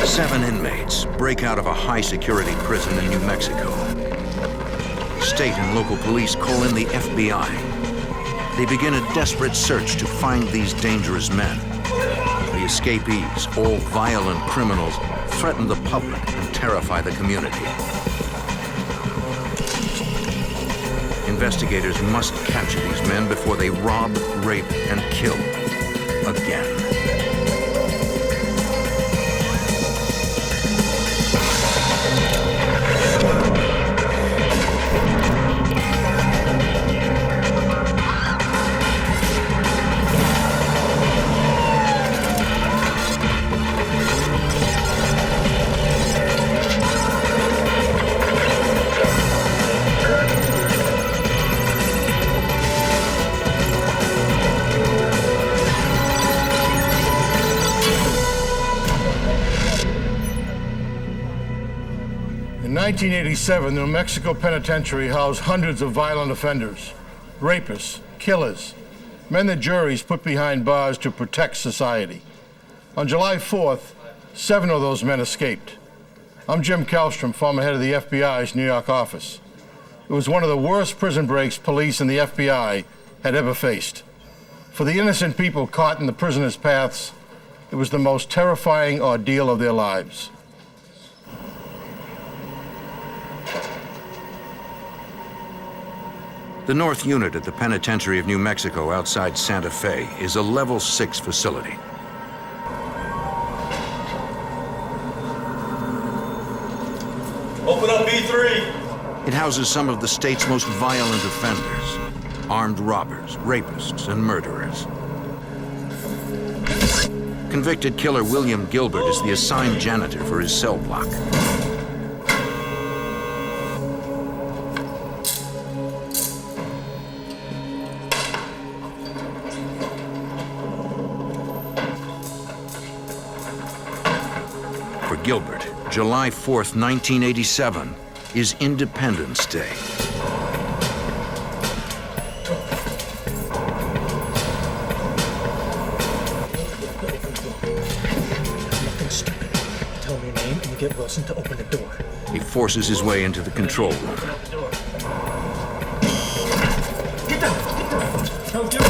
7 inmates break out of a high-security prison in New Mexico. State and local police call in the FBI. They begin a desperate search to find these dangerous men. The escapees, all violent criminals, threaten the public and terrify the community. Investigators must capture these men before they rob, rape, and kill again. In 1987, the New Mexico Penitentiary housed hundreds of violent offenders, rapists, killers, men that juries put behind bars to protect society. On July 4th, 7 of those men escaped. I'm Jim Kallstrom, former head of the FBI's New York office. It was one of the worst prison breaks police and the FBI had ever faced. For the innocent people caught in the prisoners' paths, it was the most terrifying ordeal of their lives. The North Unit at the Penitentiary of New Mexico outside Santa Fe is a Level 6 facility. Open up B3. It houses some of the state's most violent offenders, armed robbers, rapists, and murderers. Convicted killer William Gilbert is the assigned janitor for his cell block. For Gilbert, July 4th, 1987 is Independence Day. Nothing stupid. Tell me your name and you get Wilson to open the door. He forces his way into the control room. Open up the door. Get down! Get down! Don't do it!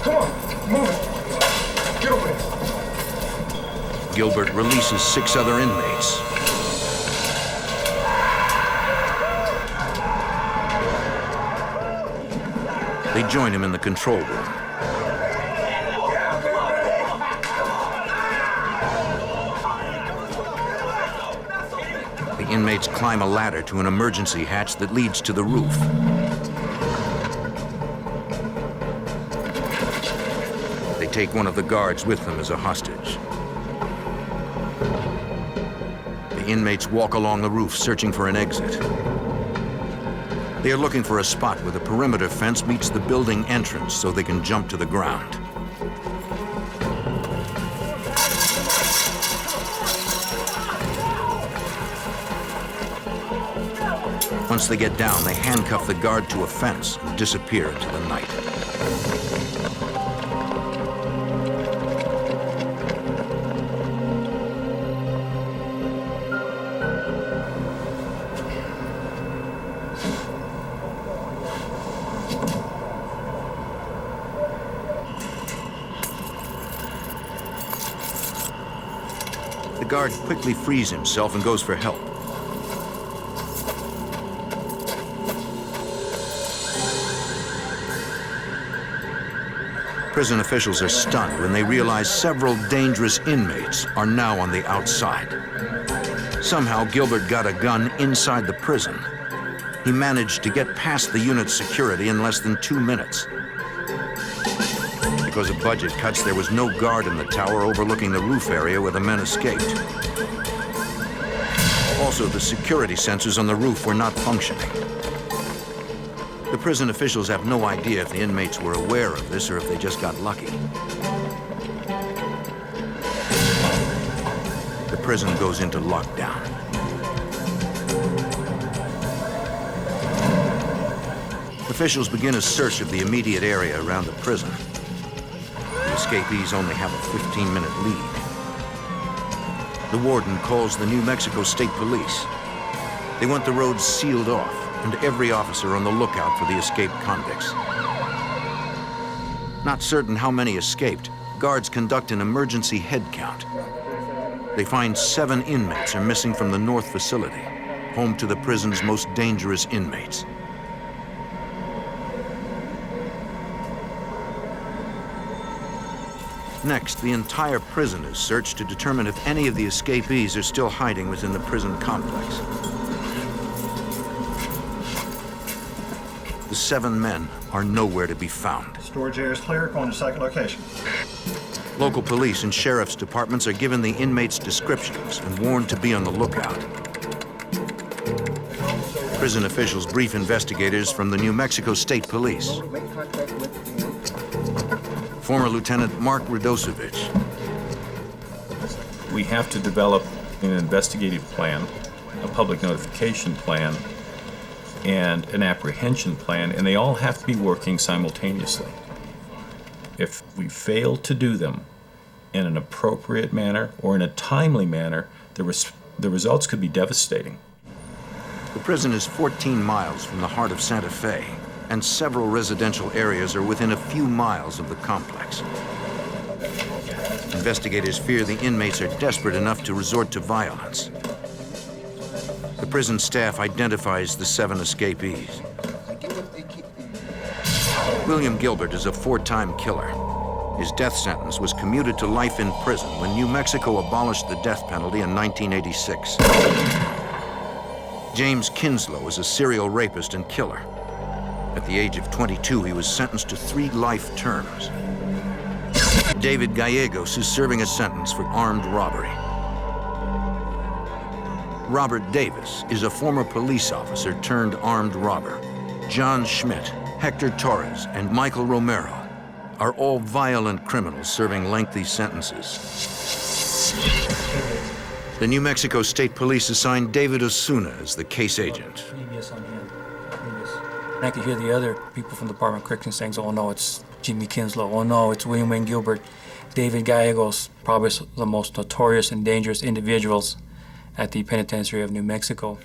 Come on! Move it! Get over here! Gilbert releases 6 other inmates. They join him in the control room. The inmates climb a ladder to an emergency hatch that leads to the roof. They take one of the guards with them as a hostage. The inmates walk along the roof searching for an exit. They are looking for a spot where the perimeter fence meets the building entrance so they can jump to the ground. Once they get down, they handcuff the guard to a fence and disappear into the night. The guard quickly frees himself and goes for help. Prison officials are stunned when they realize several dangerous inmates are now on the outside. Somehow, Gilbert got a gun inside the prison. He managed to get past the unit's security in less than 2 minutes. Because of budget cuts, there was no guard in the tower overlooking the roof area where the men escaped. Also, the security sensors on the roof were not functioning. The prison officials have no idea if the inmates were aware of this or if they just got lucky. The prison goes into lockdown. Officials begin a search of the immediate area around the prison. The escapees only have a 15-minute lead. The warden calls the New Mexico State Police. They want the roads sealed off and every officer on the lookout for the escaped convicts. Not certain how many escaped, guards conduct an emergency head count. They find 7 inmates are missing from the North facility, home to the prison's most dangerous inmates. Next, the entire prison is searched to determine if any of the escapees are still hiding within the prison complex. The 7 men are nowhere to be found. Storage area is clear. Going to second location. Local police and sheriff's departments are given the inmates' descriptions and warned to be on the lookout. Prison officials brief investigators from the New Mexico State Police. Former Lieutenant Mark Radosevich. We have to develop an investigative plan, a public notification plan, and an apprehension plan, and they all have to be working simultaneously. If we fail to do them in an appropriate manner or in a timely manner, the results could be devastating. The prison is 14 miles from the heart of Santa Fe, and several residential areas are within a few miles of the complex. Investigators fear the inmates are desperate enough to resort to violence. The prison staff identifies the 7 escapees. William Gilbert is a 4-time killer. His death sentence was commuted to life in prison when New Mexico abolished the death penalty in 1986. James Kinslow is a serial rapist and killer. At the age of 22, he was sentenced to 3 life terms. David Gallegos is serving a sentence for armed robbery. Robert Davis is a former police officer turned armed robber. John Schmidt, Hector Torres, and Michael Romero are all violent criminals serving lengthy sentences. The New Mexico State Police assigned David Osuna as the case agent. Previous on him. And I could hear the other people from the Department of Corrections saying, oh no, it's Jimmy Kinslow. Oh no, it's William Gilbert. David Gallegos, probably the most notorious and dangerous individuals at the Penitentiary of New Mexico.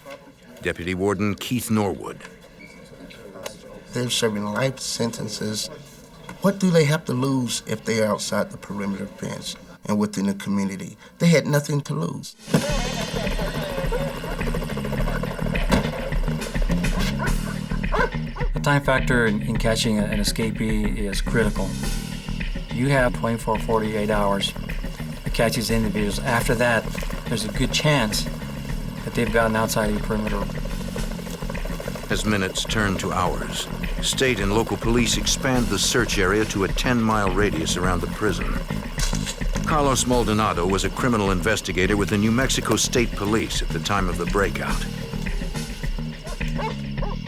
Deputy Warden Keith Norwood. They're serving life sentences. What do they have to lose if they are outside the perimeter fence and within the community? They had nothing to lose. The time factor in catching an escapee is critical. You have 24, 48 hours to catch these individuals. After that, there's a good chance that they've gotten outside the perimeter. As minutes turn to hours, state and local police expand the search area to a 10-mile radius around the prison. Carlos Maldonado was a criminal investigator with the New Mexico State Police at the time of the breakout.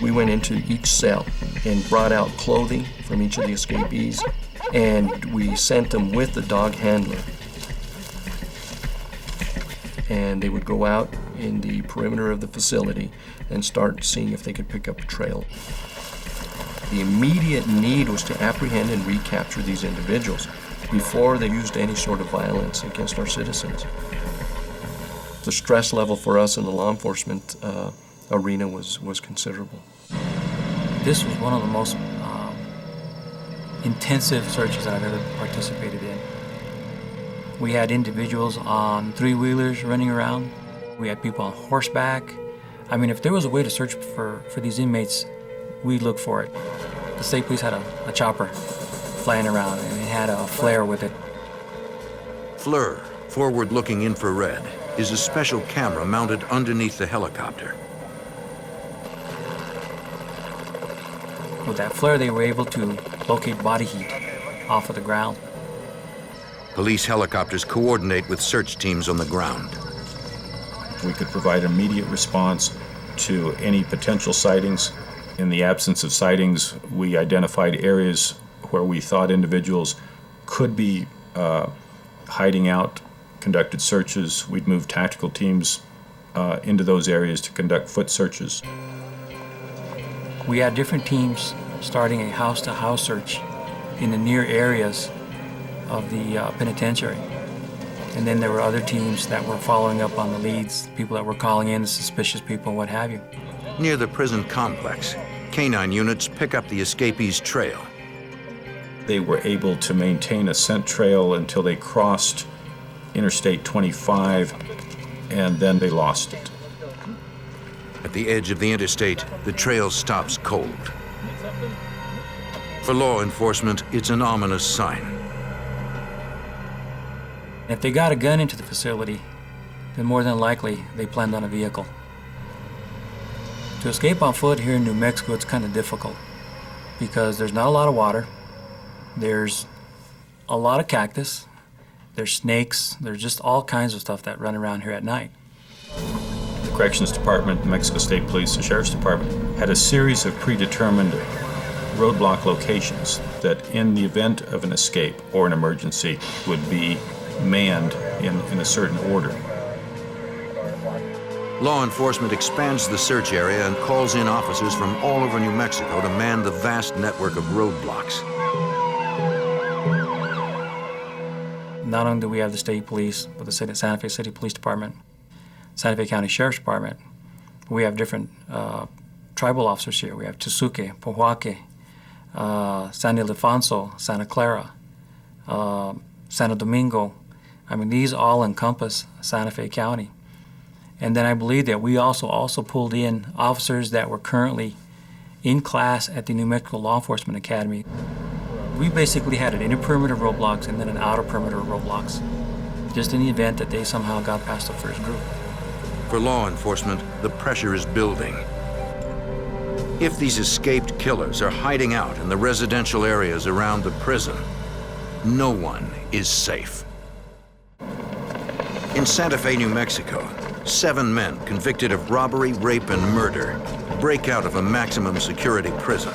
We went into each cell and brought out clothing from each of the escapees, and we sent them with the dog handler. And they would go out in the perimeter of the facility and start seeing if they could pick up a trail. The immediate need was to apprehend and recapture these individuals before they used any sort of violence against our citizens. The stress level for us in the law enforcement arena was considerable. This was one of the most intensive searches that I've ever participated in. We had individuals on 3-wheelers running around. We had people on horseback. I mean, if there was a way to search for these inmates, we'd look for it. The state police had a chopper flying around, and it had a flare with it. FLIR, forward-looking infrared, is a special camera mounted underneath the helicopter. With that flare, they were able to locate body heat off of the ground. Police helicopters coordinate with search teams on the ground. We could provide immediate response to any potential sightings. In the absence of sightings, we identified areas where we thought individuals could be hiding out, conducted searches. We'd move tactical teams into those areas to conduct foot searches. We had different teams starting a house-to-house search in the near areas of the penitentiary. And then there were other teams that were following up on the leads, people that were calling in, suspicious people and what have you. Near the prison complex, canine units pick up the escapees' trail. They were able to maintain a scent trail until they crossed Interstate 25, and then they lost it. At the edge of the interstate, the trail stops cold. For law enforcement, it's an ominous sign. If they got a gun into the facility, then more than likely they planned on a vehicle. To escape on foot here in New Mexico, it's kind of difficult because there's not a lot of water, there's a lot of cactus, there's snakes, there's just all kinds of stuff that run around here at night. The Corrections Department, the Mexico State Police, the Sheriff's Department had a series of predetermined roadblock locations that in the event of an escape or an emergency would be manned in a certain order. Law enforcement expands the search area and calls in officers from all over New Mexico to man the vast network of roadblocks. Not only do we have the state police, but the Santa Fe City Police Department, Santa Fe County Sheriff's Department, we have different tribal officers here. We have Tusuque, Pojoaque, San Ildefonso, Santa Clara, Santo Domingo. I mean, these all encompass Santa Fe County. And then I believe that we also pulled in officers that were currently in class at the New Mexico Law Enforcement Academy. We basically had an inner perimeter roadblocks and then an outer perimeter roadblocks, just in the event that they somehow got past the first group. For law enforcement, the pressure is building. If these escaped killers are hiding out in the residential areas around the prison, no one is safe. In Santa Fe, New Mexico, 7 men convicted of robbery, rape, and murder break out of a maximum security prison.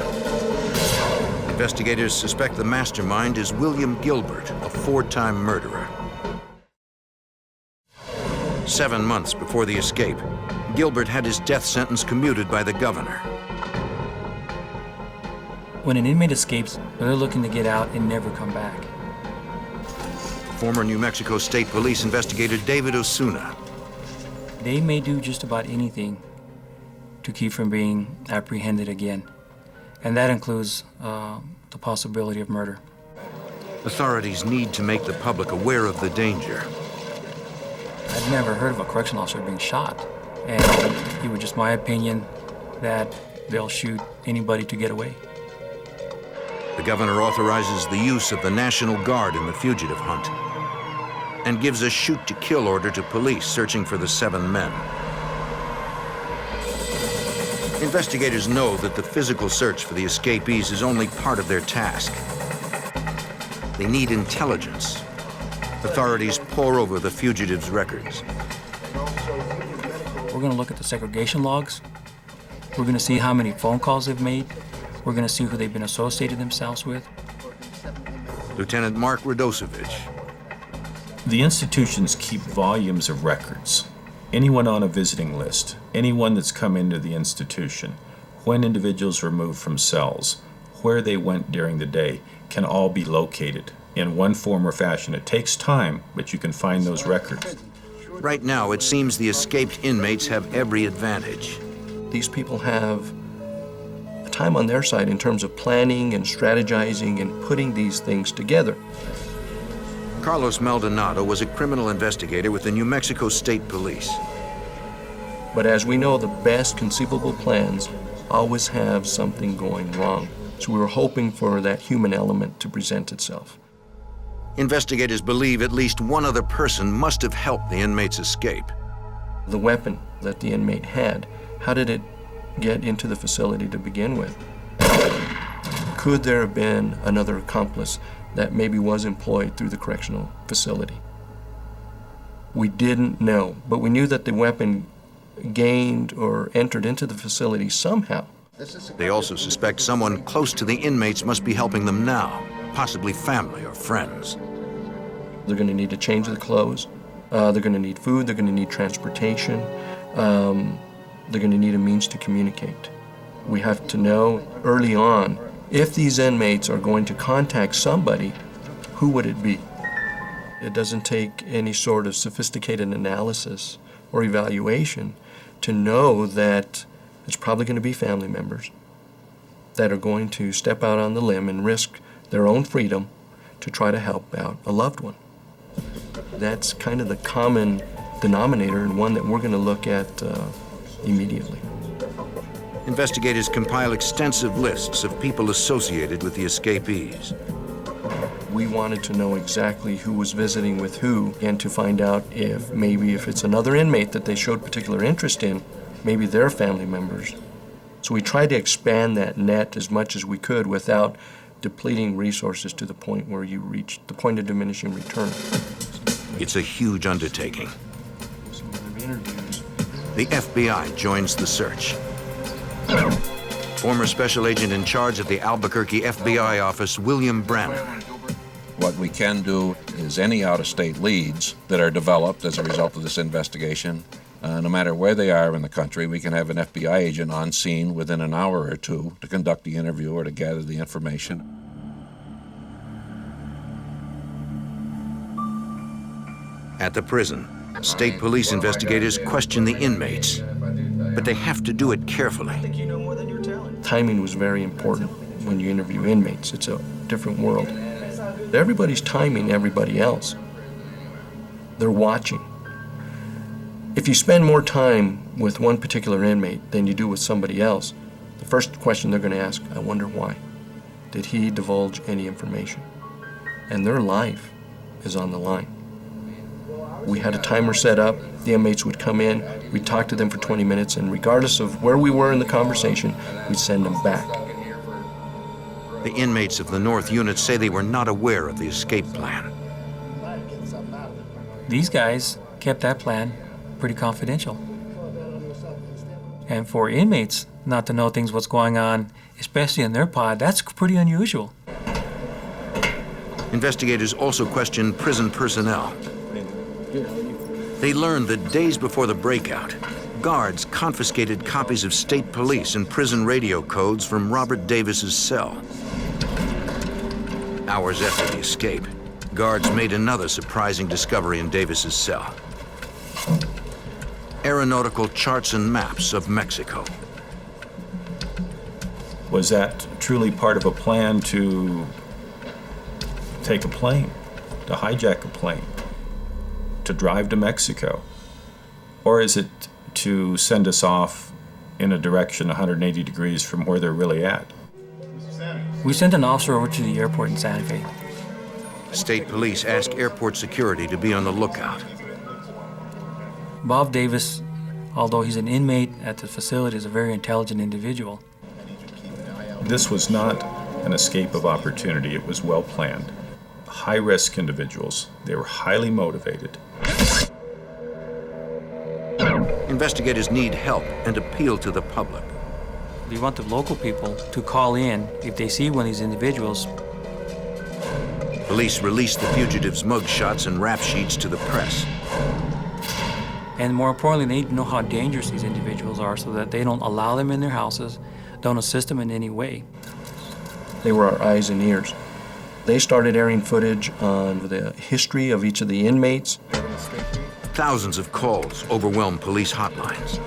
Investigators suspect the mastermind is William Gilbert, a 4-time murderer. 7 months before the escape, Gilbert had his death sentence commuted by the governor. When an inmate escapes, they're looking to get out and never come back. Former New Mexico State Police investigator David Osuna. They may do just about anything to keep from being apprehended again, and that includes the possibility of murder. Authorities need to make the public aware of the danger. I've never heard of a correctional officer being shot, and it was just my opinion that they'll shoot anybody to get away. The governor authorizes the use of the National Guard in the fugitive hunt and gives a shoot-to-kill order to police searching for the 7 men. Investigators know that the physical search for the escapees is only part of their task. They need intelligence. Authorities pore over the fugitives' records. We're going to look at the segregation logs. We're going to see how many phone calls they've made. We're going to see who they've been associated themselves with. Lieutenant Mark Radosevich. The institutions keep volumes of records. Anyone on a visiting list, anyone that's come into the institution, when individuals were moved from cells, where they went during the day, can all be located in one form or fashion. It takes time, but you can find those records. Right now, it seems the escaped inmates have every advantage. These people have time on their side in terms of planning and strategizing and putting these things together. Carlos Maldonado was a criminal investigator with the New Mexico State Police. But as we know, the best conceivable plans always have something going wrong. So we were hoping for that human element to present itself. Investigators believe at least one other person must have helped the inmates escape. The weapon that the inmate had, how did it get into the facility to begin with? Could there have been another accomplice that maybe was employed through the correctional facility? We didn't know, but we knew that the weapon gained or entered into the facility somehow. They also suspect someone close to the inmates must be helping them now, possibly family or friends. They're going to need to change their clothes. They're going to need food. They're going to need transportation. They're going to need a means to communicate. We have to know early on, if these inmates are going to contact somebody, who would it be? It doesn't take any sort of sophisticated analysis or evaluation to know that it's probably going to be family members that are going to step out on the limb and risk their own freedom to try to help out a loved one. That's kind of the common denominator, and one that we're going to look at immediately. Investigators compile extensive lists of people associated with the escapees. We wanted to know exactly who was visiting with who, and to find out if maybe if it's another inmate that they showed particular interest in, maybe they're family members. So we tried to expand that net as much as we could without depleting resources to the point where you reach the point of diminishing return. It's a huge undertaking. The FBI joins the search. Former special agent in charge of the Albuquerque FBI office, William Brannon. What we can do is any out-of-state leads that are developed as a result of this investigation, no matter where they are in the country, we can have an FBI agent on scene within an hour or two to conduct the interview or to gather the information. At the prison, state police investigators question the inmates, but they have to do it carefully. Timing was very important when you interview inmates. It's a different world. Everybody's timing everybody else. They're watching. If you spend more time with one particular inmate than you do with somebody else, the first question they're going to ask, I wonder why. Did he divulge any information? And their life is on the line. We had a timer set up. The inmates would come in, we'd talk to them for 20 minutes, and regardless of where we were in the conversation, we'd send them back. The inmates of the North Unit say they were not aware of the escape plan. These guys kept that plan pretty confidential. And for inmates not to know things what's going on, especially in their pod, that's pretty unusual. Investigators also question prison personnel. They learned that days before the breakout, guards confiscated copies of state police and prison radio codes from Robert Davis's cell. Hours after the escape, guards made another surprising discovery in Davis's cell. Aeronautical charts and maps of Mexico. Was that truly part of a plan to take a plane, to hijack a plane, to drive to Mexico? Or is it to send us off in a direction 180 degrees from where they're really at? We sent an officer over to the airport in Santa Fe. State police ask airport security to be on the lookout. Bob Davis, although he's an inmate at the facility, is a very intelligent individual. This was not an escape of opportunity. It was well planned. High-risk individuals. They were highly motivated. Investigators need help and appeal to the public. We want the local people to call in if they see one of these individuals. Police released the fugitives' mugshots and rap sheets to the press. And more importantly, they need to know how dangerous these individuals are so that they don't allow them in their houses, don't assist them in any way. They were our eyes and ears. They started airing footage on the history of each of the inmates. Thousands of calls overwhelmed police hotlines.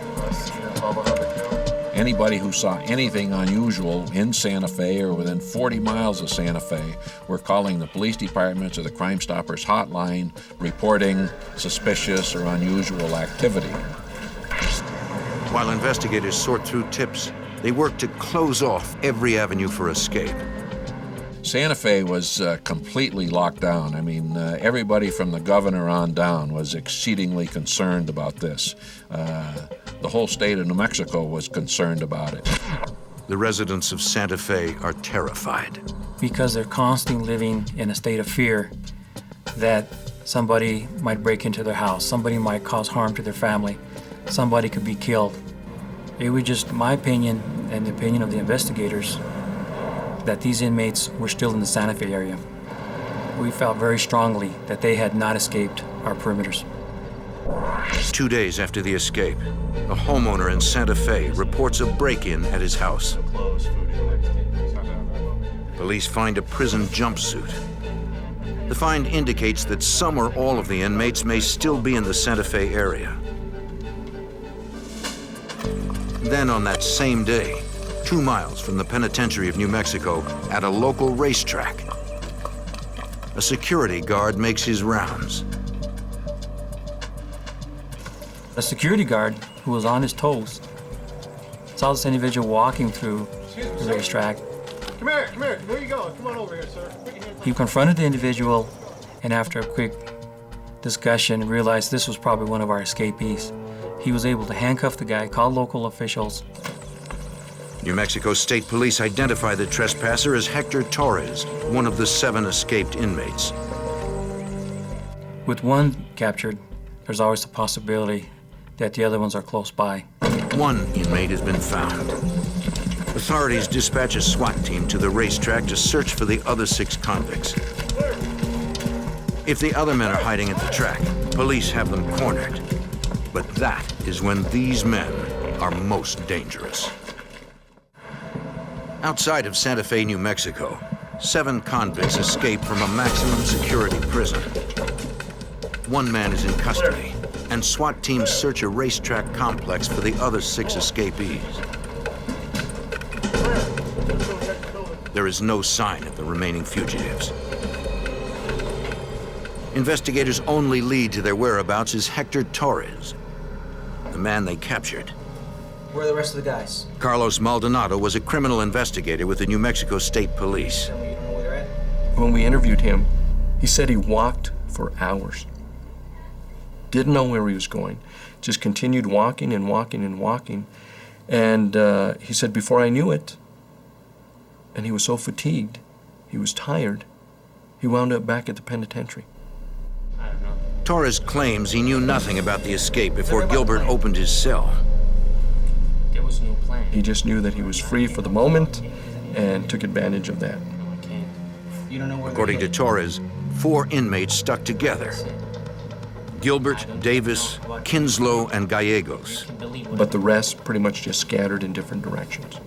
Anybody who saw anything unusual in Santa Fe or within 40 miles of Santa Fe were calling the police departments or the Crime Stoppers hotline, reporting suspicious or unusual activity. While investigators sort through tips, they work to close off every avenue for escape. Santa Fe was completely locked down. I mean, everybody from the governor on down was exceedingly concerned about this. The whole state of New Mexico was concerned about it. The residents of Santa Fe are terrified. Because they're constantly living in a state of fear that somebody might break into their house, somebody might cause harm to their family, somebody could be killed. It was just my opinion and the opinion of the investigators that these inmates were still in the Santa Fe area. We felt very strongly that they had not escaped our perimeters. 2 days after the escape, a homeowner in Santa Fe reports a break-in at his house. Police find a prison jumpsuit. The find indicates that some or all of the inmates may still be in the Santa Fe area. Then on that same day, 2 miles from the penitentiary of New Mexico, at a local racetrack, a security guard makes his rounds. A security guard who was on his toes saw this individual walking through the racetrack. Come here. Where you going? Come on over here, sir. He confronted the individual, and after a quick discussion, realized this was probably one of our escapees. He was able to handcuff the guy, call local officials. New Mexico State Police identify the trespasser as Hector Torres, one of the 7 escaped inmates. With one captured, there's always the possibility that the other ones are close by. 1 inmate has been found. Authorities dispatch a SWAT team to the racetrack to search for the other 6 convicts. If the other men are hiding at the track, police have them cornered. But that is when these men are most dangerous. Outside of Santa Fe, New Mexico, 7 convicts escape from a maximum security prison. 1 man is in custody, and SWAT teams search a racetrack complex for the other 6 escapees. There is no sign of the remaining fugitives. Investigators' only lead to their whereabouts is Hector Torres, the man they captured. Where are the rest of the guys? Carlos Maldonado was a criminal investigator with the New Mexico State Police. Tell me, you don't know where they're at? When we interviewed him, he said he walked for hours. Didn't know where he was going. Just continued walking and walking and walking. And he said, before I knew it, and he was so fatigued, he was tired, he wound up back at the penitentiary. I don't know. Torres claims he knew nothing about the escape before Gilbert opened his cell. There was no plan. He just knew that he was free for the moment and took advantage of that. No, I can't. You don't know where According to Torres, 4 inmates stuck together: Gilbert, Davis, Kinslow, and Gallegos. But the rest pretty much just scattered in different directions.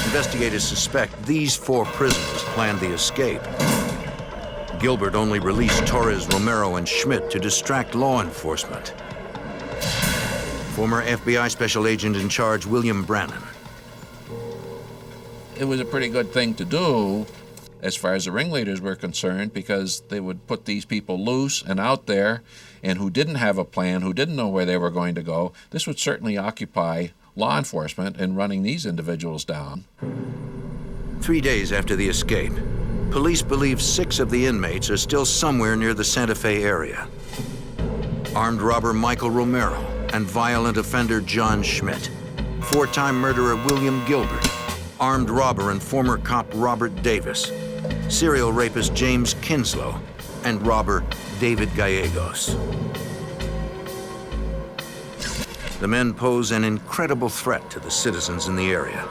Investigators suspect these 4 prisoners planned the escape. Gilbert only released Torres, Romero, and Schmidt to distract law enforcement. Former FBI Special Agent in charge, William Brannon. It was a pretty good thing to do as far as the ringleaders were concerned, because they would put these people loose and out there, and who didn't have a plan, who didn't know where they were going to go. This would certainly occupy law enforcement in running these individuals down. 3 days after the escape, police believe 6 of the inmates are still somewhere near the Santa Fe area. Armed robber Michael Romero and violent offender John Schmidt, 4-time murderer William Gilbert, armed robber and former cop Robert Davis, serial rapist James Kinslow, and robber David Gallegos. The men pose an incredible threat to the citizens in the area.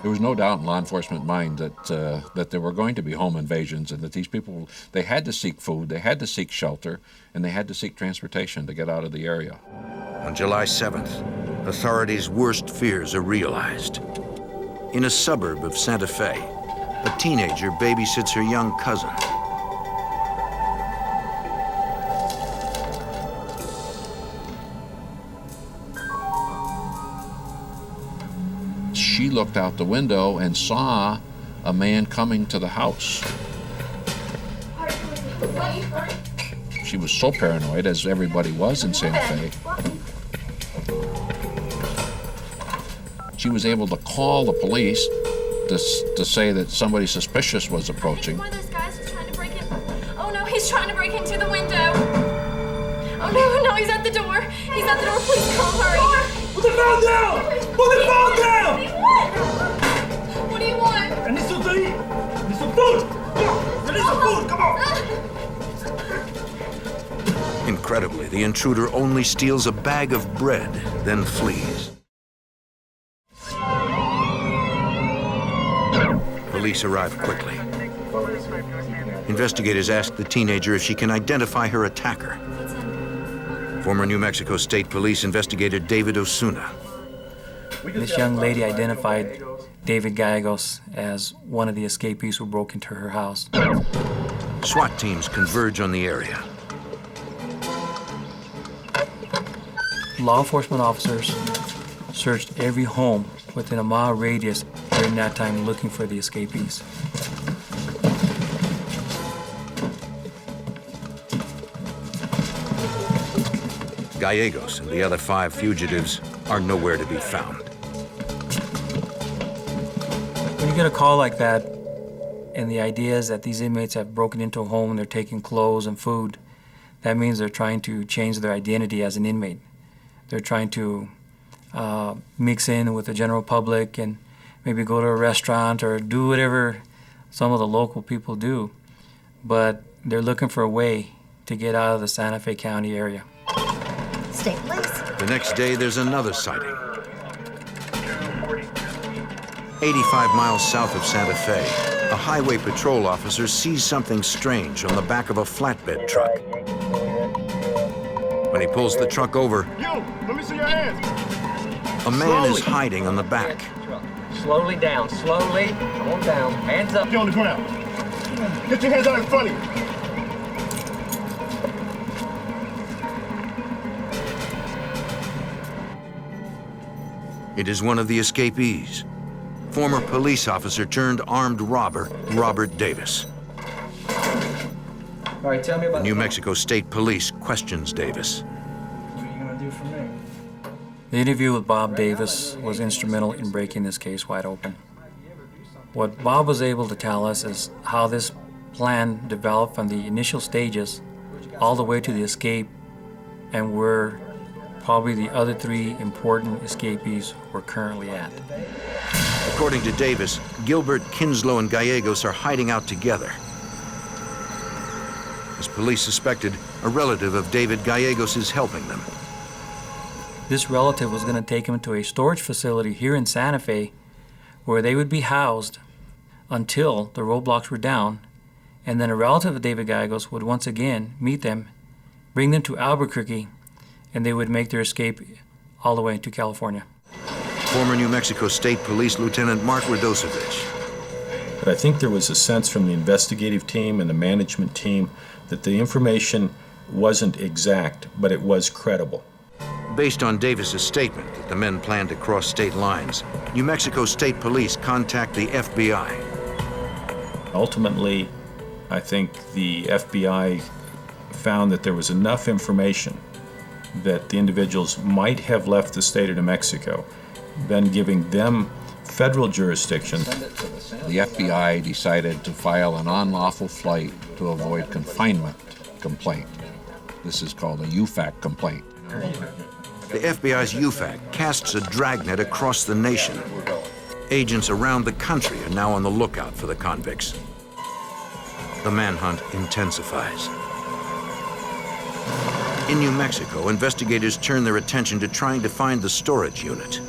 There was no doubt in law enforcement mind that there were going to be home invasions, and that these people, they had to seek food, they had to seek shelter, and they had to seek transportation to get out of the area. On July 7th, authorities' worst fears are realized. In a suburb of Santa Fe, a teenager babysits her young cousin. She looked out the window and saw a man coming to the house. She was so paranoid, as everybody was in Santa Fe. She was able to call the police to say that somebody suspicious was approaching. One of those guys was trying to break in. Oh no, he's trying to break into the window. Oh no, he's at the door. He's at the door. Please call, hurry. Put the phone down! Put the phone down! What do you want? I need something to eat. I need some food. I need some food. Come on. Incredibly, the intruder only steals a bag of bread, then flees. Police arrive quickly. Investigators ask the teenager if she can identify her attacker. Former New Mexico State Police investigator David Osuna. This young lady identified David Gallegos as one of the escapees who broke into her house. SWAT teams converge on the area. Law enforcement officers searched every home within a mile radius during that time looking for the escapees. Gallegos and the other 5 fugitives are nowhere to be found. When you get a call like that, and the idea is that these inmates have broken into a home and they're taking clothes and food, that means they're trying to change their identity as an inmate. They're trying to mix in with the general public and maybe go to a restaurant or do whatever some of the local people do. But they're looking for a way to get out of the Santa Fe County area. Stay, please. The next day, there's another sighting. 85 miles south of Santa Fe, a highway patrol officer sees something strange on the back of a flatbed truck. When he pulls the truck over, You! Let me see your hands! a man is hiding on the back. Slowly down, slowly. Come on down. Hands up. Get on the ground. Get your hands out in front of you. It is one of the escapees, former police officer turned armed robber, Robert Davis. All right, tell me about New Mexico State Police questions Davis. What are you gonna do for me? The interview with Bob Davis was instrumental in breaking this case wide open. What Bob was able to tell us is how this plan developed from the initial stages all the way to the escape, and where probably the other 3 important escapees were currently at. According to Davis, Gilbert, Kinslow, and Gallegos are hiding out together. As police suspected, a relative of David Gallegos is helping them. This relative was going to take him to a storage facility here in Santa Fe where they would be housed until the roadblocks were down, and then a relative of David Gallegos would once again meet them, bring them to Albuquerque, and they would make their escape all the way to California. Former New Mexico State Police Lieutenant Mark Radosevich. But I think there was a sense from the investigative team and the management team that the information wasn't exact, but it was credible. Based on Davis's statement that the men planned to cross state lines, New Mexico State Police contact the FBI. Ultimately, I think the FBI found that there was enough information that the individuals might have left the state of New Mexico, then giving them federal jurisdiction. The FBI decided to file an unlawful flight to avoid confinement complaint. This is called a UFAC complaint. The FBI's UFAC casts a dragnet across the nation. Agents around the country are now on the lookout for the convicts. The manhunt intensifies. In New Mexico, investigators turn their attention to trying to find the storage unit.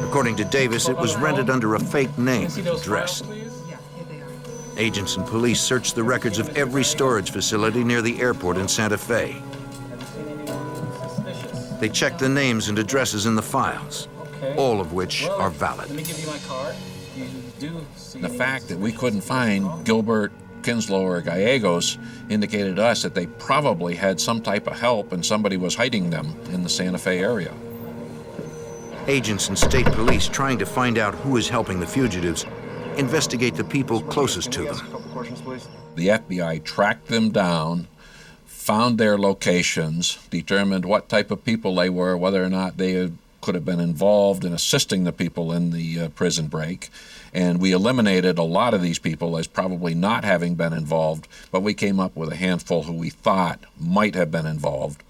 According to Davis, it was rented under a fake name and address. Agents and police searched the records of every storage facility near the airport in Santa Fe. They checked the names and addresses in the files, all of which are valid. Let me give you my card. You do see The fact that we couldn't find Gilbert, Kinslow, or Gallegos indicated to us that they probably had some type of help and somebody was hiding them in the Santa Fe area. Agents and state police trying to find out who is helping the fugitives investigate the people closest to them. The FBI tracked them down, found their locations, determined what type of people they were, whether or not they could have been involved in assisting the people in the prison break, and we eliminated a lot of these people as probably not having been involved, but we came up with a handful who we thought might have been involved,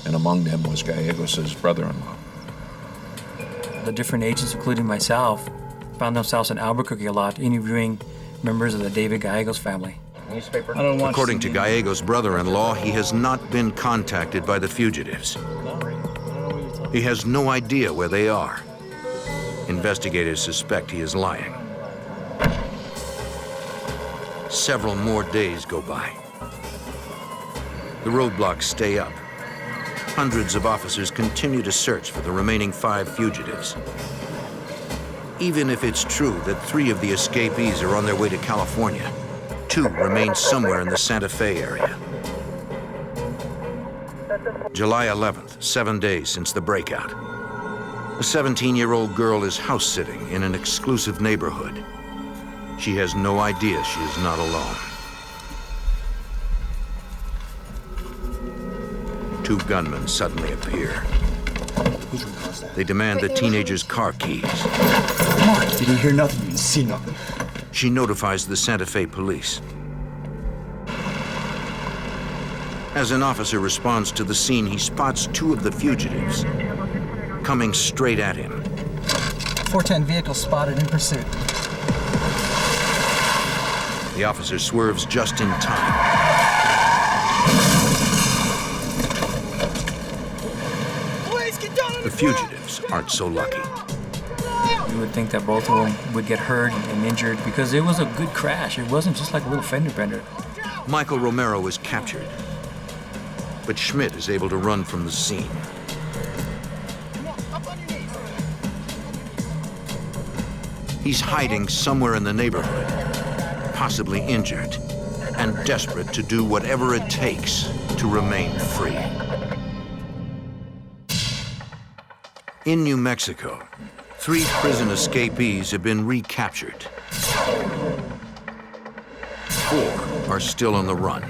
and among them was Gallegos' brother-in-law. The different agents, including myself, found themselves in Albuquerque a lot, interviewing members of the David Gallegos family. newspaper. According to Gallegos' brother-in-law, he has not been contacted by the fugitives. He has no idea where they are. Investigators suspect he is lying. Several more days go by. The roadblocks stay up. Hundreds of officers continue to search for the remaining 5 fugitives. Even if it's true that 3 of the escapees are on their way to California, 2 remain somewhere in the Santa Fe area. July 11th, 7 days since the breakout. A 17-year-old girl is house-sitting in an exclusive neighborhood. She has no idea she is not alone. 2 gunmen suddenly appear. They demand the teenager's car keys. Come on, you didn't hear nothing, you didn't see nothing. She notifies the Santa Fe police. As an officer responds to the scene, he spots 2 of the fugitives coming straight at him. 410 vehicle spotted in pursuit. The officer swerves just in time. The fugitives aren't so lucky. You would think that both of them would get hurt and injured because it was a good crash. It wasn't just like a little fender bender. Michael Romero is captured, but Schmidt is able to run from the scene. He's hiding somewhere in the neighborhood, possibly injured, and desperate to do whatever it takes to remain free. In New Mexico, 3 prison escapees have been recaptured. 4 are still on the run.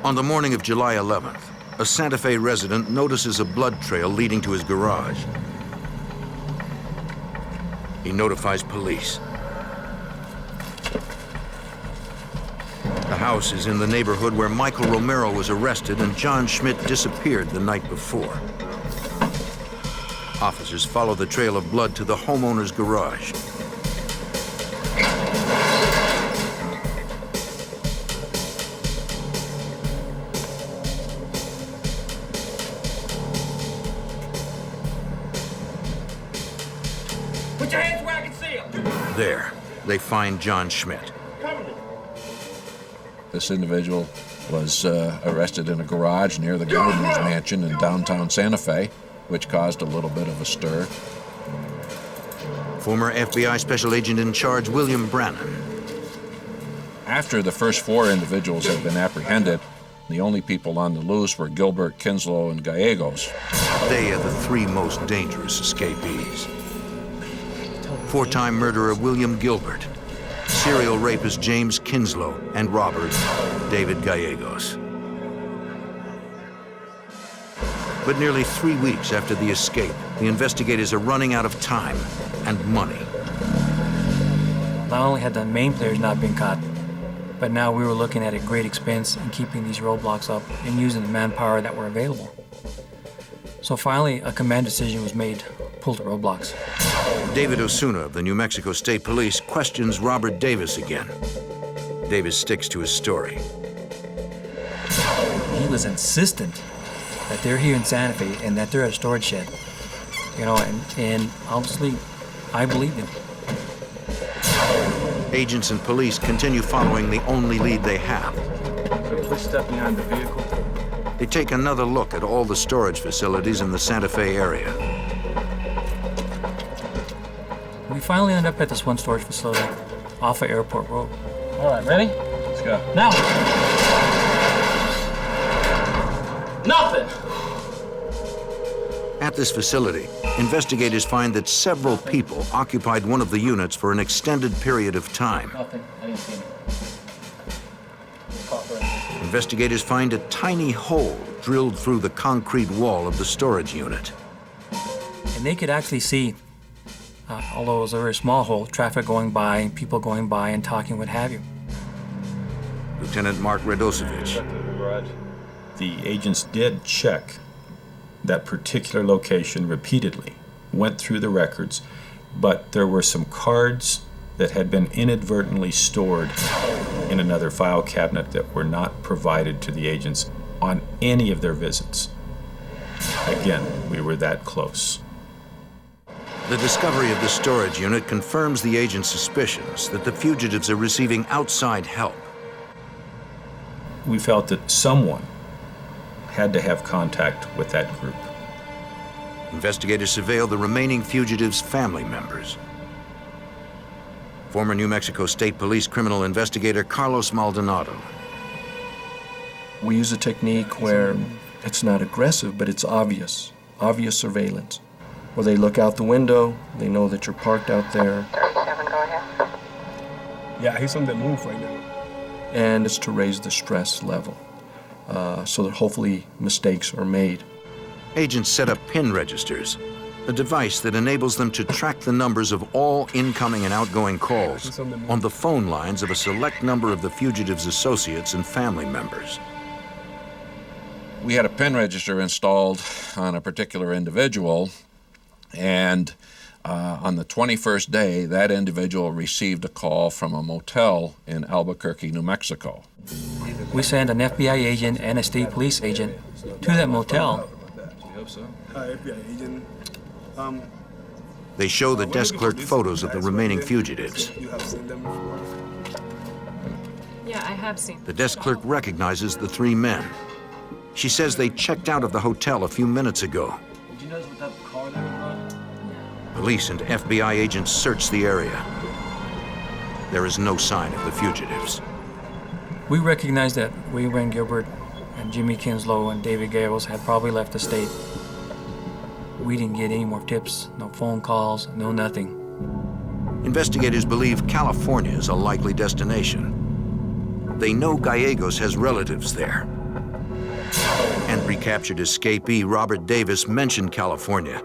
On the morning of July 11th, a Santa Fe resident notices a blood trail leading to his garage. He notifies police. The house is in the neighborhood where Michael Romero was arrested and John Schmidt disappeared the night before. Officers follow the trail of blood to the homeowner's garage. Put your hands where I can see them. There, they find John Schmidt. This individual was arrested in a garage near the governor's mansion in downtown Santa Fe, which caused a little bit of a stir. Former FBI Special Agent in Charge William Brannon. After the first 4 individuals had been apprehended, the only people on the loose were Gilbert, Kinslow, and Gallegos. They are the 3 most dangerous escapees. 4-time murderer William Gilbert, serial rapist James Kinslow, and robber David Gallegos. But nearly 3 weeks after the escape, the investigators are running out of time and money. Not only had the main players not been caught, but now we were looking at a great expense in keeping these roadblocks up and using the manpower that were available. So finally, a command decision was made: pull the roadblocks. David Osuna of the New Mexico State Police questions Robert Davis again. Davis sticks to his story. He was insistent that they're here in Santa Fe and that they're at a storage shed. You know, and obviously, I believed him. Agents and police continue following the only lead they have. Please step behind the vehicle. They take another look at all the storage facilities in the Santa Fe area. We finally end up at this one storage facility off of Airport Road. All right, ready? Let's go. Now. Nothing. At this facility, investigators find that several people occupied one of the units for an extended period of time. Nothing. I didn't see anything. Investigators find a tiny hole drilled through the concrete wall of the storage unit. And they could actually see, although it was a very small hole, traffic going by, people going by and talking, what have you. Lieutenant Mark Radosevich. The agents did check that particular location repeatedly, went through the records, but there were some cards that had been inadvertently stored in another file cabinet that were not provided to the agents on any of their visits. Again, we were that close. The discovery of the storage unit confirms the agent's suspicions that the fugitives are receiving outside help. We felt that someone had to have contact with that group. Investigators surveil the remaining fugitives' family members. Former New Mexico State Police criminal investigator Carlos Maldonado. We use a technique where it's not aggressive, but it's obvious surveillance. Where they look out the window, they know that you're parked out there. 37, go ahead. Yeah, he's on the move right now. And it's to raise the stress level so that hopefully mistakes are made. Agents set up PIN registers, a device that enables them to track the numbers of all incoming and outgoing calls on the phone lines of a select number of the fugitives' associates and family members. We had a PIN register installed on a particular individual, and on the 21st day, that individual received a call from a motel in Albuquerque, New Mexico. We sent an FBI agent and a state police agent to that motel. FBI agent. They show the desk clerk photos of the remaining fugitives. You have seen them before? Yeah, I have seen. The desk clerk recognizes the three men. She says they checked out of the hotel a few minutes ago. Did you notice what type of car they were on? Police and FBI agents search the area. There is no sign of the fugitives. We recognized that William Gilbert and Jimmy Kinslow and David Gales had probably left the state. We didn't get any more tips, no phone calls, no nothing. Investigators believe California is a likely destination. They know Gallegos has relatives there. And recaptured escapee Robert Davis mentioned California.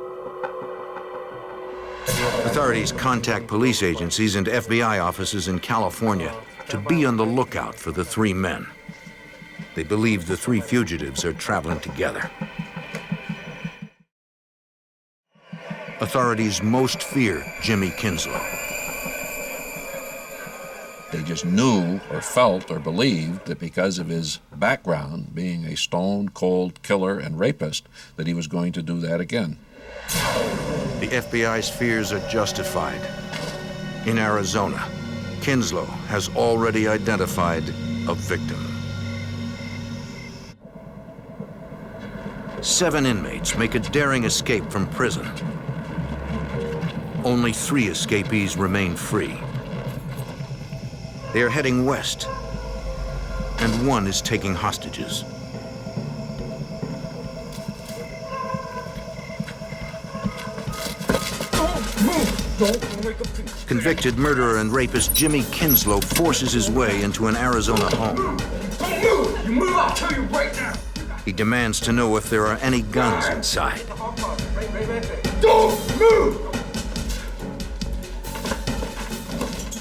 Authorities contact police agencies and FBI offices in California to be on the lookout for the three men. They believe the three fugitives are traveling together. Authorities most fear Jimmy Kinslow. They just knew or felt or believed that because of his background, being a stone-cold killer and rapist, that he was going to do that again. The FBI's fears are justified. In Arizona, Kinslow has already identified a victim. 7 inmates make a daring escape from prison. Only 3 escapees remain free. They are heading west, and 1 is taking hostages. Convicted murderer and rapist Jimmy Kinslow forces his way into an Arizona home. Don't move! You move, I'll tell you right now! He demands to know if there are any guns inside. Don't move!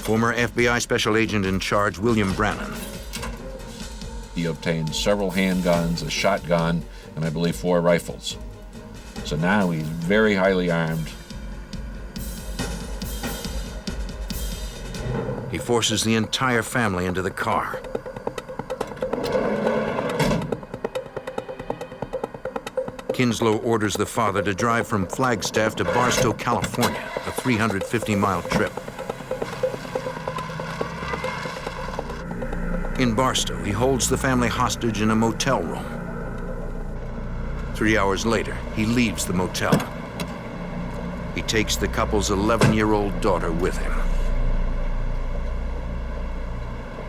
Former FBI Special Agent in charge, William Brannon. He obtained several handguns, a shotgun, and I believe 4 rifles. So now he's very highly armed. He forces the entire family into the car. Kinslow orders the father to drive from Flagstaff to Barstow, California, a 350-mile trip. In Barstow, he holds the family hostage in a motel room. 3 hours later, he leaves the motel. He takes the couple's 11-year-old daughter with him.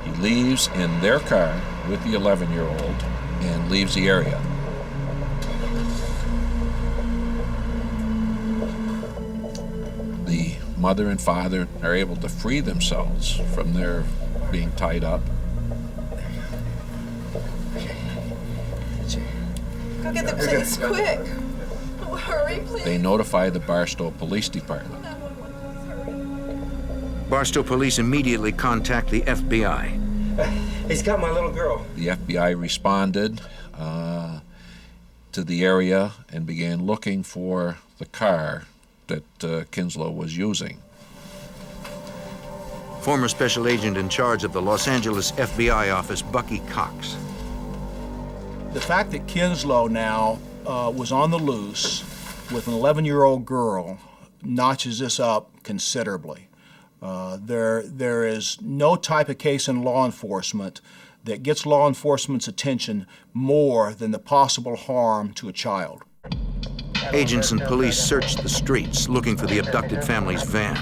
He leaves in their car with the 11-year-old and leaves the area. The mother and father are able to free themselves from their being tied up. Go get the police, quick. Oh, hurry, please. They notify the Barstow Police Department. Barstow police immediately contact the FBI. He's got my little girl. The FBI responded to the area and began looking for the car that Kinslow was using. Former Special Agent in charge of the Los Angeles FBI office, Bucky Cox. The fact that Kinslow now was on the loose with an 11-year-old girl notches this up considerably. There is no type of case in law enforcement that gets law enforcement's attention more than the possible harm to a child. Agents and police search the streets looking for the abducted family's van.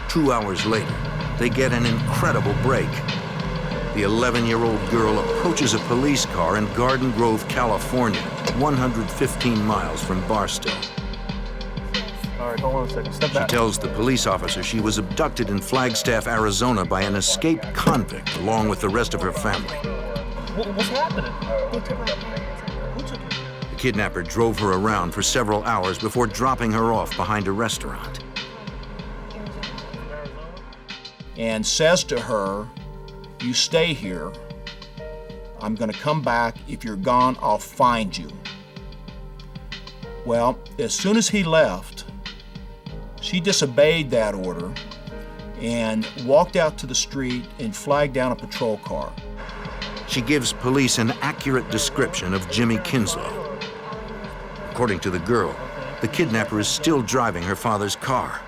2 hours later, they get an incredible break. The 11-year-old girl approaches a police car in Garden Grove, California, 115 miles from Barstow. All right, hold on a second. Step She back. tells the police officer she was abducted in Flagstaff, Arizona by an escaped convict along with the rest of her family. What's happening? The kidnapper drove her around for several hours before dropping her off behind a restaurant. And says to her, "You stay here. I'm going to come back. If you're gone, I'll find you." Well, as soon as he left, she disobeyed that order and walked out to the street and flagged down a patrol car. She gives police an accurate description of Jimmy Kinslow. According to the girl, the kidnapper is still driving her father's car.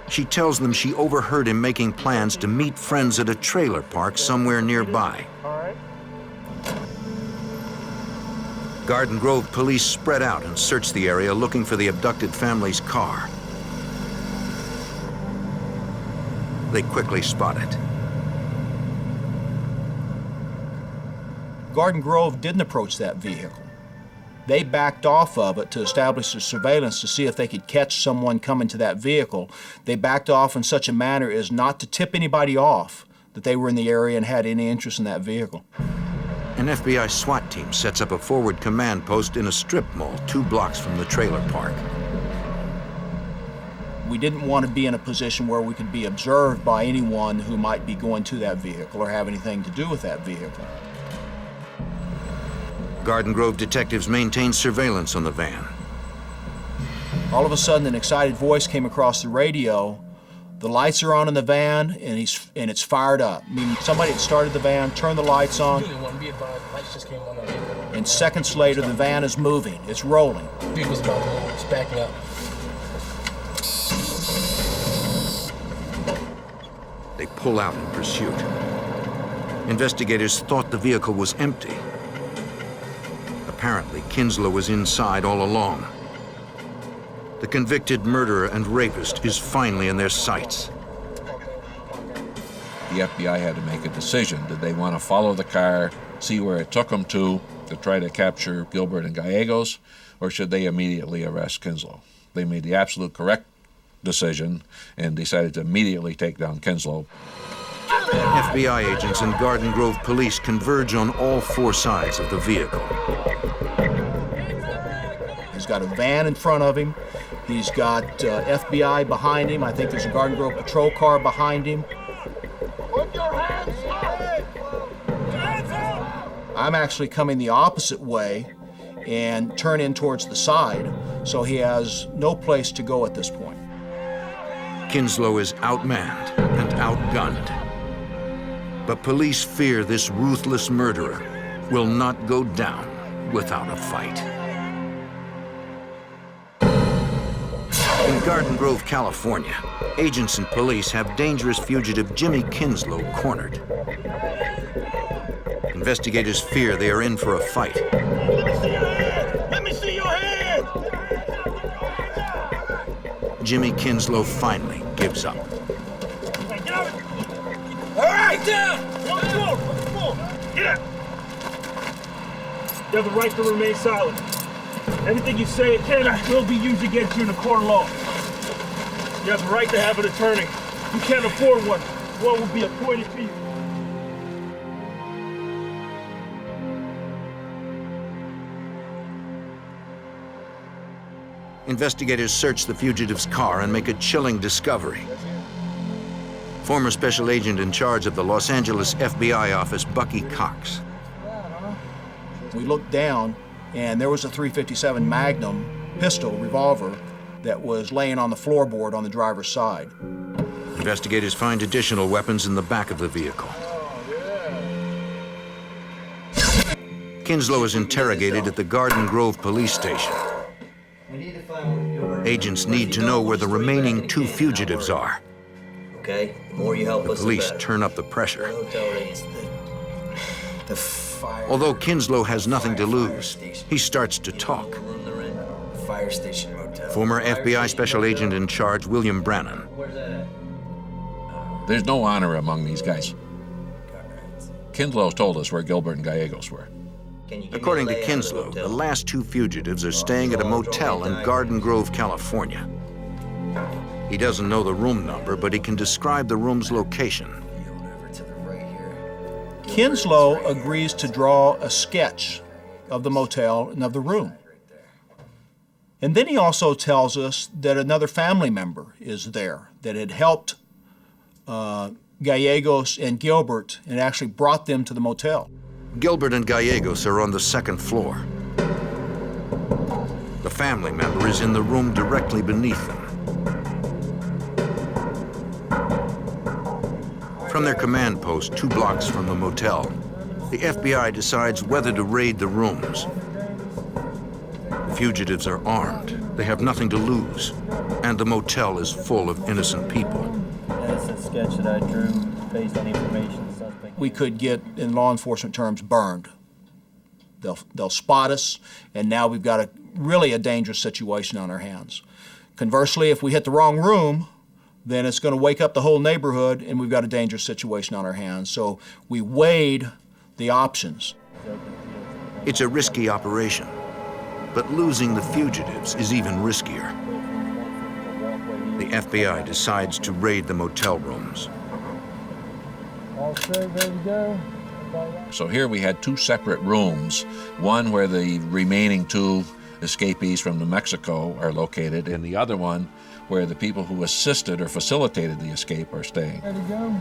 She tells them she overheard him making plans to meet friends at a trailer park somewhere nearby. Garden Grove police spread out and search the area looking for the abducted family's car. They quickly spot it. Garden Grove didn't approach that vehicle. They backed off of it to establish a surveillance to see if they could catch someone coming to that vehicle. They backed off in such a manner as not to tip anybody off that they were in the area and had any interest in that vehicle. An FBI SWAT team sets up a forward command post in a strip mall 2 blocks from the trailer park. We didn't want to be in a position where we could be observed by anyone who might be going to that vehicle or have anything to do with that vehicle. Garden Grove detectives maintained surveillance on the van. All of a sudden, an excited voice came across the radio. The lights are on in the van, and it's fired up. Meaning somebody had started the van, turned the lights on, and seconds later, the van is moving. It's rolling. Vehicle's about to move. It's backing up. They pull out in pursuit. Investigators thought the vehicle was empty. Apparently, Kinslow was inside all along. The convicted murderer and rapist is finally in their sights. The FBI had to make a decision. Did they want to follow the car, see where it took them to try to capture Gilbert and Gallegos, or should they immediately arrest Kinslow? They made the absolute correct decision and decided to immediately take down Kinslow. FBI agents and Garden Grove police converge on all 4 sides of the vehicle. He's got a van in front of him. He's got FBI behind him. I think there's a Garden Grove patrol car behind him. I'm actually coming the opposite way and turn in towards the side, so he has no place to go at this point. Kinslow is outmanned and outgunned. But police fear this ruthless murderer will not go down without a fight. In Garden Grove, California, agents and police have dangerous fugitive Jimmy Kinslow cornered. Investigators fear they are in for a fight. Let me see your hand! Let me see your hand! Jimmy Kinslow finally gives up. Get out! All right, down! One more! Get out! You have the right to remain silent. Everything you say can and will be used against you in a court of law. You have the right to have an attorney. You can't afford one. One will be appointed to you. Investigators search the fugitive's car and make a chilling discovery. Former special agent in charge of the Los Angeles FBI office, Bucky Cox. We looked down, and there was a .357 Magnum pistol, revolver, that was laying on the floorboard on the driver's side. Investigators find additional weapons in the back of the vehicle. Kinslow is interrogated at the Garden Grove police station. Agents need to know where the remaining 2 fugitives are. Okay, the more you help us, Police the better. turn up the pressure. Although Kinslow has nothing to lose, he starts to talk. Fire station motel. Former FBI Special Agent in charge, William Brannon. There's no honor among these guys. Kinslow's told us where Gilbert and Gallegos were. According to Kinslow, the last two fugitives are staying at a motel in Garden Grove, California. He doesn't know the room number, but he can describe the room's location. Kinslow agrees to draw a sketch of the motel and of the room. And then he also tells us that another family member is there that had helped Gallegos and Gilbert and actually brought them to the motel. Gilbert and Gallegos are on the second floor. The family member is in the room directly beneath them. From their command post 2 blocks from the motel, the FBI decides whether to raid the rooms. The fugitives are armed. They have nothing to lose, and the motel is full of innocent people. That's a sketch that I drew based on information the suspect. We could get, in law enforcement terms, burned. They'll spot us, and now we've got really a dangerous situation on our hands. Conversely, if we hit the wrong room, then it's going to wake up the whole neighborhood, and we've got a dangerous situation on our hands. So we weighed the options. It's a risky operation, but losing the fugitives is even riskier. The FBI decides to raid the motel rooms. All straight, ready to go. So here we had 2 separate rooms, one where the remaining 2 escapees from New Mexico are located, and the other one where the people who assisted or facilitated the escape are staying. Ready to go?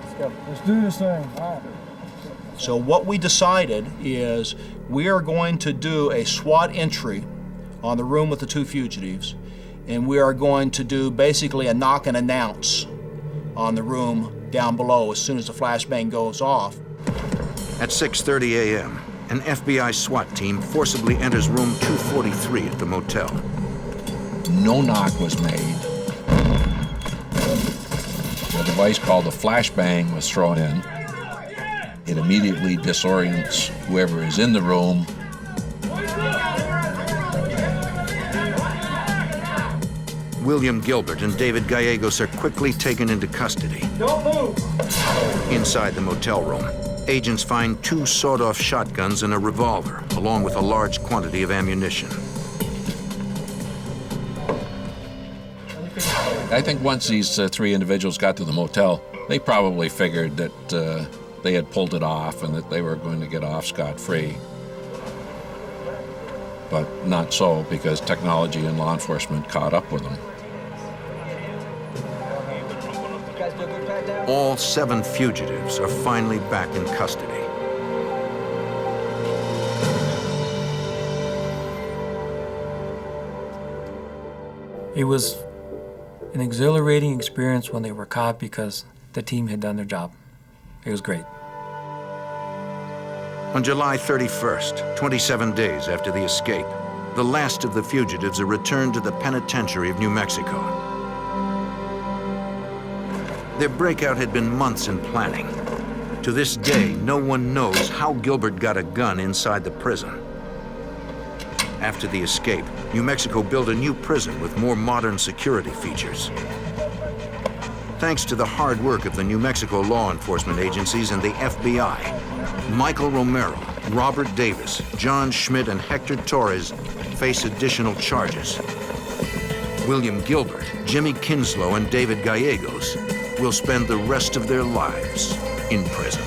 Let's go. Let's do this thing. All right. So what we decided is we are going to do a SWAT entry on the room with the 2 fugitives, and we are going to do basically a knock and announce on the room down below as soon as the flashbang goes off. At 6:30 a.m., an FBI SWAT team forcibly enters room 243 at the motel. No knock was made. A device called a flashbang was thrown in. It immediately disorients whoever is in the room. William Gilbert and David Gallegos are quickly taken into custody. Don't move! Inside the motel room, agents find 2 sawed-off shotguns and a revolver, along with a large quantity of ammunition. I think once these 3 individuals got to the motel, they probably figured that they had pulled it off and that they were going to get off scot-free. But not so, because technology and law enforcement caught up with them. All 7 fugitives are finally back in custody. It was an exhilarating experience when they were caught because the team had done their job. It was great. On July 31st, 27 days after the escape, the last of the fugitives are returned to the penitentiary of New Mexico. Their breakout had been months in planning. To this day, no one knows how Gilbert got a gun inside the prison. After the escape, New Mexico built a new prison with more modern security features. Thanks to the hard work of the New Mexico law enforcement agencies and the FBI, Michael Romero, Robert Davis, John Schmidt, and Hector Torres face additional charges. William Gilbert, Jimmy Kinslow, and David Gallegos will spend the rest of their lives in prison.